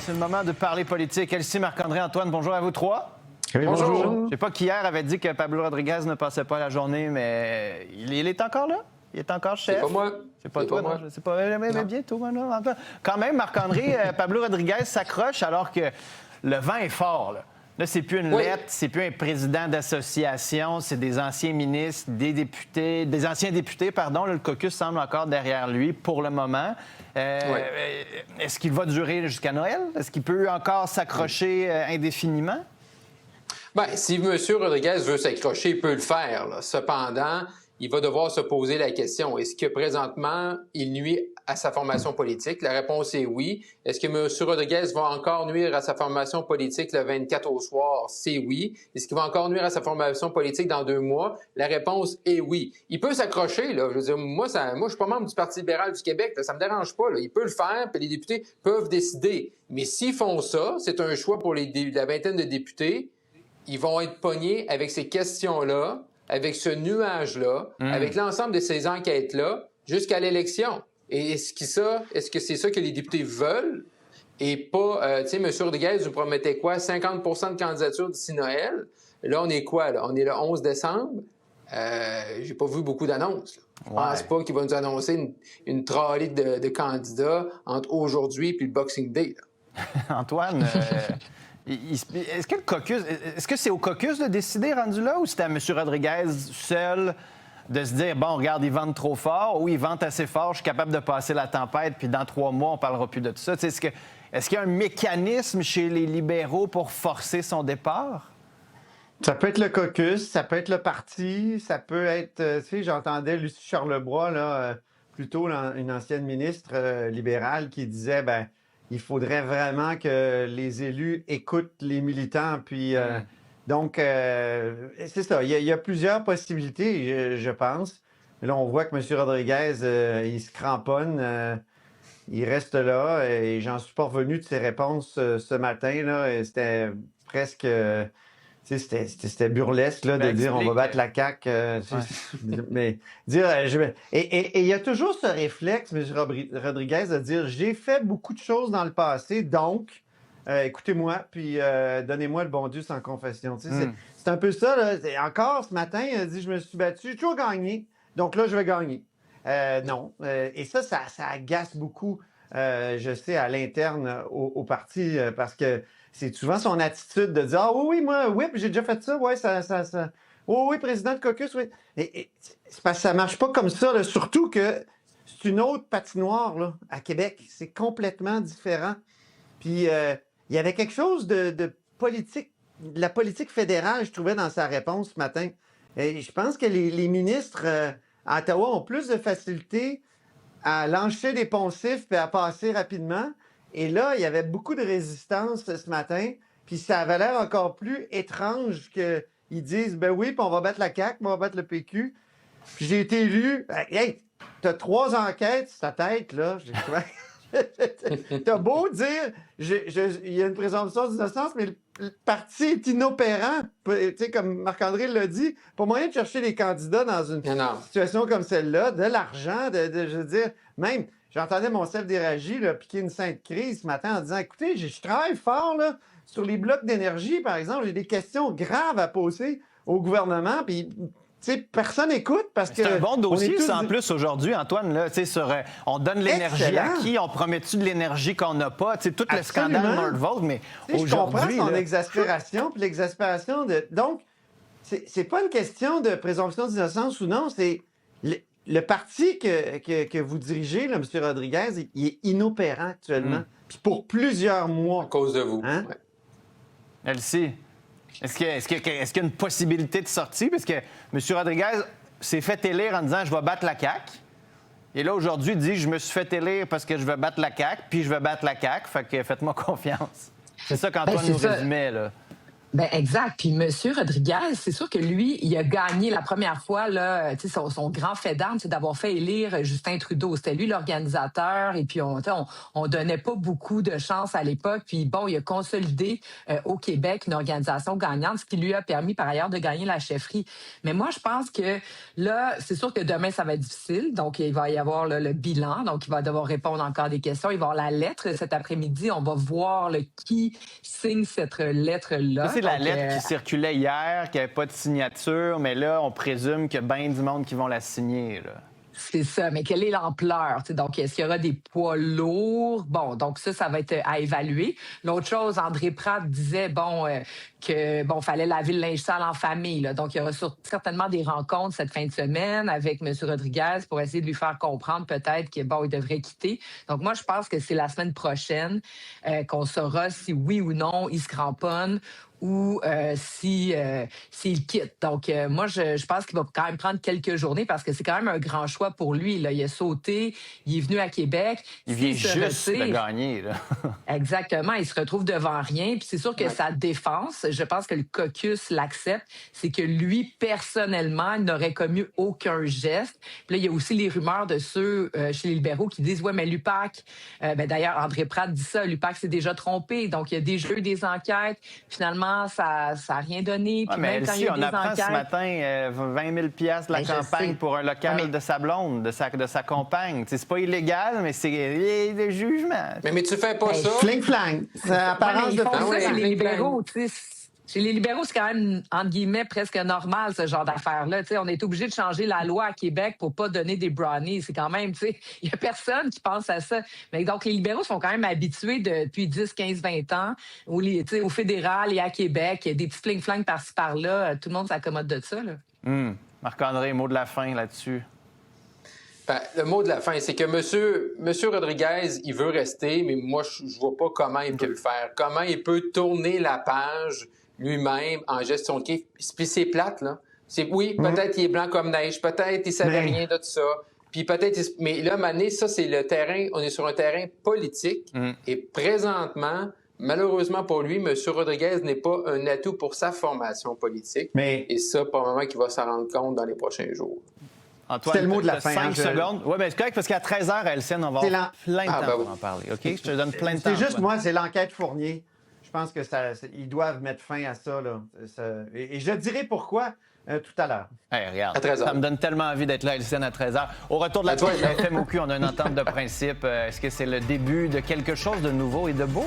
C'est le moment de parler politique. Elsie, Marc-André, Antoine, bonjour à vous trois. Oui, bonjour. Je ne sais pas qu'hier avait dit que Pablo Rodriguez ne passait pas la journée, mais il est encore là. Il est encore chef. C'est pas moi. C'est pas toi, non? Je sais pas. Mais bientôt, non. Quand même, Marc-André, Pablo Rodriguez s'accroche alors que le vent est fort, là. Là, c'est plus une lettre, c'est plus un président d'association, c'est des anciens ministres, des anciens députés, pardon. Là, le caucus semble encore derrière lui pour le moment. Est-ce qu'il va durer jusqu'à Noël? Est-ce qu'il peut encore s'accrocher indéfiniment? Bien, si M. Rodriguez veut s'accrocher, il peut le faire, là. Cependant, il va devoir se poser la question, est-ce que présentement, il nuit à sa formation politique? La réponse est oui. Est-ce que M. Rodriguez va encore nuire à sa formation politique le 24 au soir? C'est oui. Est-ce qu'il va encore nuire à sa formation politique dans 2 mois? La réponse est oui. Il peut s'accrocher, là. Je veux dire, moi, je suis pas membre du Parti libéral du Québec, là. Ça me dérange pas, là. Il peut le faire, puis les députés peuvent décider. Mais s'ils font ça, c'est un choix pour la vingtaine de députés. Ils vont être pognés avec ces questions-là, avec ce nuage-là, avec l'ensemble de ces enquêtes-là, jusqu'à l'élection. Et est-ce que c'est ça que les députés veulent? Et pas, tu sais, M. Rodriguez nous promettait quoi? 50 de candidatures d'ici Noël. Là, on est quoi, là? On est le 11 décembre. J'ai pas vu beaucoup d'annonces. Je pense pas qu'il va nous annoncer une trolley de candidats entre aujourd'hui et le Boxing Day, là. Antoine, est-ce que c'est au caucus de décider rendu là ou c'est à M. Rodriguez seul de se dire, bon, regarde, ils vendent trop fort ou ils vendent assez fort, je suis capable de passer la tempête, puis dans 3 mois, on parlera plus de tout ça. Est-ce qu'il y a un mécanisme chez les libéraux pour forcer son départ? Ça peut être le caucus, ça peut être le parti, ça peut être... tu sais, j'entendais Lucie Charlebois, là, plutôt une ancienne ministre libérale qui disait, il faudrait vraiment que les élus écoutent les militants, puis... Donc, c'est ça. Il y a plusieurs possibilités, je pense. Là, on voit que M. Rodriguez, il se cramponne. Il reste là. Et j'en suis pas revenu de ses réponses ce matin. Là, et c'était presque... c'était burlesque là, de dire on va battre la CAQ. Mais dire... Et il y a toujours ce réflexe, M. Rodriguez, de dire j'ai fait beaucoup de choses dans le passé, donc... écoutez-moi, puis donnez-moi le bon Dieu sans confession. C'est un peu ça. Là. Encore ce matin, il a dit je me suis battu, j'ai toujours gagné, donc là, je vais gagner. Non. Et ça agace beaucoup, je sais, à l'interne au parti, parce que c'est souvent son attitude de dire ah oui, moi, oui, j'ai déjà fait ça, ouais, ça. Oui, président de caucus, oui. Et c'est parce que ça marche pas comme ça, là, surtout que c'est une autre patinoire là, à Québec. C'est complètement différent. Puis. Il y avait quelque chose de politique, de la politique fédérale, je trouvais, dans sa réponse ce matin. Et je pense que les ministres à Ottawa ont plus de facilité à lancer des poncifs et à passer rapidement. Et là, il y avait beaucoup de résistance ce matin. Puis ça avait l'air encore plus étrange qu'ils disent ben oui, puis on va battre la CAQ, puis on va battre le PQ. Puis j'ai été élu. Hey, t'as 3 enquêtes sur ta tête, là. T'as beau dire, il y a une présomption d'innocence, mais le parti est inopérant. Tu sais, comme Marc-André l'a dit, pas moyen de chercher les candidats dans une situation comme celle-là, de l'argent, je veux dire, même, j'entendais mon chef d'Éragie piquer une sainte crise ce matin en disant, écoutez, je travaille fort là, sur les blocs d'énergie, par exemple, j'ai des questions graves à poser au gouvernement, puis... Tu sais, personne n'écoute parce que... C'est un bon dossier, ça, en plus, aujourd'hui, Antoine. Là, on donne l'énergie à qui? On promet-tu de l'énergie qu'on n'a pas? Tu sais, tout le scandale Nordvolt, mais aujourd'hui... Je comprends son exaspération, puis l'exaspération de... Donc, c'est pas une question de présomption d'innocence ou non, c'est... Le parti que vous dirigez, là, M. Rodriguez, il est inopérant actuellement. Puis pour plusieurs mois. À cause de vous. Hein? Ouais. Elsie? Est-ce qu'il y a une possibilité de sortie? Parce que M. Rodriguez s'est fait élire en disant « je vais battre la CAQ ». Et là, aujourd'hui, il dit « je me suis fait élire parce que je vais battre la CAQ, puis je vais battre la CAQ, fait que faites-moi confiance ». C'est ça qu'Antoine nous résumait, là. Ben exact. Puis M. Rodriguez, c'est sûr que lui, il a gagné la première fois, là, son grand fait d'armes, c'est d'avoir fait élire Justin Trudeau. C'était lui l'organisateur. Et puis, on donnait pas beaucoup de chance à l'époque. Puis bon, il a consolidé au Québec une organisation gagnante, ce qui lui a permis par ailleurs de gagner la chefferie. Mais moi, je pense que là, c'est sûr que demain, ça va être difficile. Donc, il va y avoir là, le bilan. Donc, il va devoir répondre encore des questions. Il va y avoir la lettre cet après-midi. On va voir qui signe cette lettre-là. C'est la lettre qui circulait hier, qui n'avait pas de signature, mais là, on présume qu'il y a bien du monde qui vont la signer. Là. C'est ça, mais quelle est l'ampleur? Donc, est-ce qu'il y aura des poids lourds? Bon, donc ça va être à évaluer. L'autre chose, André Pratt disait, fallait laver le linge sale en famille. Là. Donc, il y aura certainement des rencontres cette fin de semaine avec M. Rodriguez pour essayer de lui faire comprendre peut-être qu'il devrait quitter. Donc, moi, je pense que c'est la semaine prochaine qu'on saura si oui ou non il se cramponne ou s'il quitte. Donc, moi, je pense qu'il va quand même prendre quelques journées parce que c'est quand même un grand choix pour lui. Là. Il a sauté, il est venu à Québec. Il vient juste de gagner. Là. Exactement. Il se retrouve devant rien. Puis c'est sûr que sa défense, je pense que le caucus l'accepte, c'est que lui, personnellement, il n'aurait commis aucun geste. Puis là, il y a aussi les rumeurs de ceux chez les libéraux qui disent « Ouais, mais l'UPAC... d'ailleurs, André Pratt dit ça, l'UPAC s'est déjà trompé. Donc, il y a déjà eu des enquêtes. Finalement, ça n'a rien donné. Puis mais même quand il y Elsie, a on des apprend enquêtes, ce matin 20 000 de la campagne pour un local de sa blonde, de sa compagne. C'est pas illégal, mais c'est le jugement. Mais tu fais pas ça. Fling-flang. C'est apparence de ça chez les fling-flang. libéraux, tu sais. Chez les libéraux, c'est quand même, entre guillemets, presque normal, ce genre d'affaires-là. On est obligé de changer la loi à Québec pour pas donner des brownies. C'est quand même, il y a personne qui pense à ça. Mais donc, les libéraux sont quand même habitués depuis 10, 15, 20 ans au fédéral et à Québec. Il y a des petits fling-flang par-ci, par-là. Tout le monde s'accommode de ça, là. Marc-André, mot de la fin là-dessus. Ben, le mot de la fin, c'est que Monsieur Rodriguez, il veut rester, mais moi, je vois pas comment il peut le faire. Comment il peut tourner la page lui-même en gestion de crise. Puis c'est plate, là. Peut-être il est blanc comme neige, peut-être il savait rien de tout ça. Puis peut-être... Mais là, Mané, ça, c'est le terrain... On est sur un terrain politique. Et présentement, malheureusement pour lui, M. Rodriguez n'est pas un atout pour sa formation politique. Et ça, probablement qu'il va s'en rendre compte dans les prochains jours. Antoine, c'était le mot de la fin. 5 secondes. Oui, mais c'est correct parce qu'à 13h, à LCN, on va avoir plein de temps pour en parler. OK? Je te donne plein de temps. C'est juste, moi, c'est l'enquête Fournier. Je pense que ils doivent mettre fin à ça. Là. Et je dirai pourquoi tout à l'heure. Hey, regarde, à 13h. Ça me donne tellement envie d'être là à LCN à 13h. Au retour de la FMOQ, on a une entente de principe. Est-ce que c'est le début de quelque chose de nouveau et de beau?